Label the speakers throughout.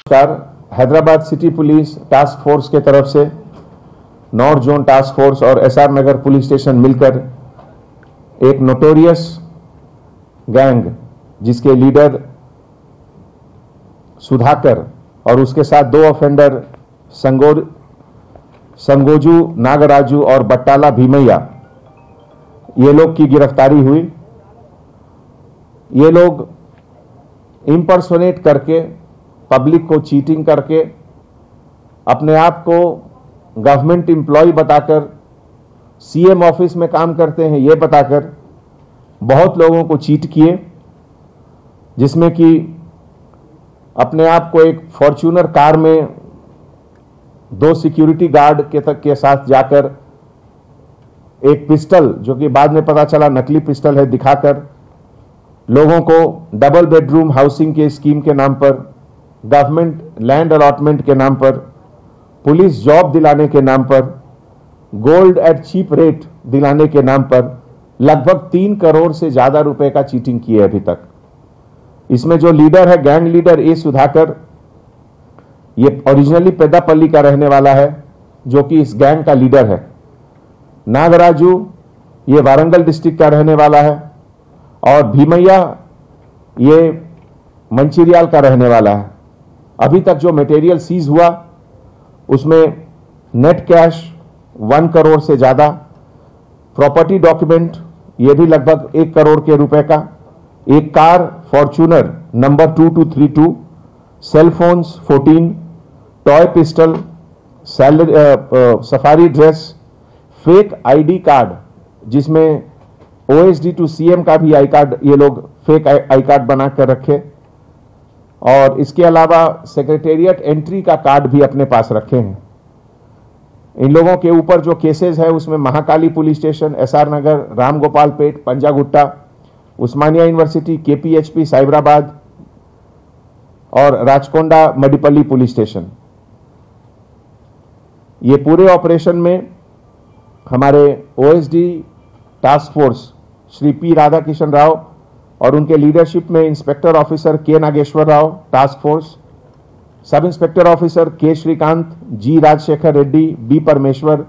Speaker 1: नमस्कार। Hyderabad city police task force के तरफ से नॉर्थ जोन टास्क फोर्स और एसआर नगर पुलिस स्टेशन मिलकर एक नोटोरियस गैंग जिसके लीडर सुधाकर और उसके साथ दो ऑफेंडर संगोजू नागराजू और बट्टाला भीमैया, ये लोग की गिरफ्तारी हुई। ये लोग इंपर्सोनेट करके, पब्लिक को चीटिंग करके, अपने आप को गवर्नमेंट एम्प्लॉय बताकर, सीएम ऑफिस में काम करते हैं ये बताकर बहुत लोगों को चीट किए, जिसमें कि अपने आप को एक फॉर्च्यूनर कार में दो सिक्योरिटी गार्ड के साथ जाकर एक पिस्टल, जो कि बाद में पता चला नकली पिस्टल है, दिखाकर लोगों को डबल बेडरूम हाउसिंग के स्कीम के नाम पर, गवर्नमेंट लैंड अलॉटमेंट के नाम पर, पुलिस जॉब दिलाने के नाम पर, गोल्ड एट चीप रेट दिलाने के नाम पर लगभग 3 करोड़ से ज्यादा रुपए का चीटिंग की है अभी तक। इसमें जो लीडर है, गैंग लीडर ए सुधाकर, ये ओरिजिनली पेदापल्ली का रहने वाला है, जो कि इस गैंग का लीडर है। नागराजू ये वारंगल डिस्ट्रिक्ट का रहने वाला है और भीमैया ये मंचिरियाल का रहने वाला है। अभी तक जो मटेरियल सीज हुआ उसमें नेट कैश 1 करोड़ से ज्यादा, प्रॉपर्टी डॉक्यूमेंट ये भी लगभग 1 करोड़ के रुपए का, एक car Fortuner number 2232, cell phones 14, toy pistol, safari dress, fake ID card जिसमें ओएसडी टू सीएम का भी आई कार्ड ये लोग फेक आई कार्ड बना कर रखे, और इसके अलावा सेक्रेटेरिएट एंट्री का कार्ड भी अपने पास रखे हैं। इन लोगों के ऊपर जो केसेस है उसमें महाकाली पुलिस स्टेशन, एसआर नगर, रामगोपाल पेट, पंजागुट्टा, उस्मानिया यूनिवर्सिटी, केपीएचपी साइबराबाद और राचकोंडा मडिपल्ली पुलिस स्टेशन। ये पूरे ऑपरेशन में हमारे OSD task force Shri P Radhakishan Rao और उनके लीडरशिप में इंस्पेक्टर ऑफिसर के Nageshwar Rao task force, sub inspector officer K Srikanth, G Rajashekar Reddy, B Parameshwar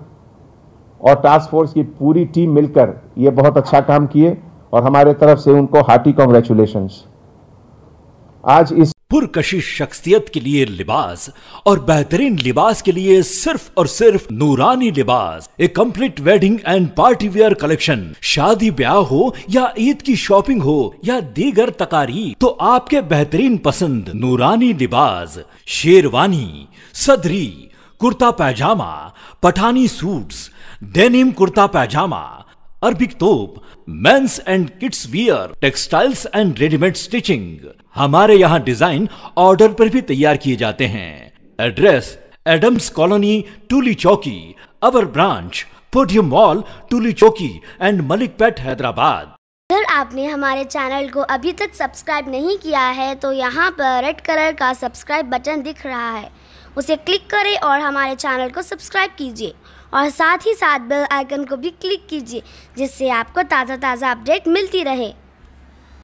Speaker 1: और टास्क फोर्स की पूरी टीम मिलकर ये बहुत अच्छा काम किए और हमारे तरफ से उनको हार्टी कांग्रेचुलेशंस। आज इस
Speaker 2: पुरकशिश शख्सियत के लिए लिबास और बेहतरीन लिबास के लिए सिर्फ और सिर्फ Noorani Libas, a complete wedding and party wear collection. शादी ब्याह हो या ईद की शॉपिंग हो या दीगर तकारीब, तो आपके बेहतरीन पसंद नूरानी लिबास, शेरवानी, सदरी, kurta pyjama, Pathani suits, denim kurta pyjama, Arabic top, men's and kids wear, textiles and readymade stitching. हमारे यहाँ डिजाइन ऑर्डर पर भी तैयार किए जाते हैं। एड्रेस एडम्स कॉलोनी, टूली चौकी, अवर ब्रांच पोडियम मॉल, टूली चौकी एंड मलिकपेट, हैदराबाद।
Speaker 3: अगर आपने हमारे चैनल को अभी तक सब्सक्राइब नहीं किया है तो यहाँ पर रेड कलर का सब्सक्राइब बटन दिख रहा है, उसे क्लिक करें और हमारे चैनल को सब्सक्राइब कीजिए और साथ ही साथ बेल आइकन को भी क्लिक कीजिए, जिससे आपको ताज़ा अपडेट मिलती रहे।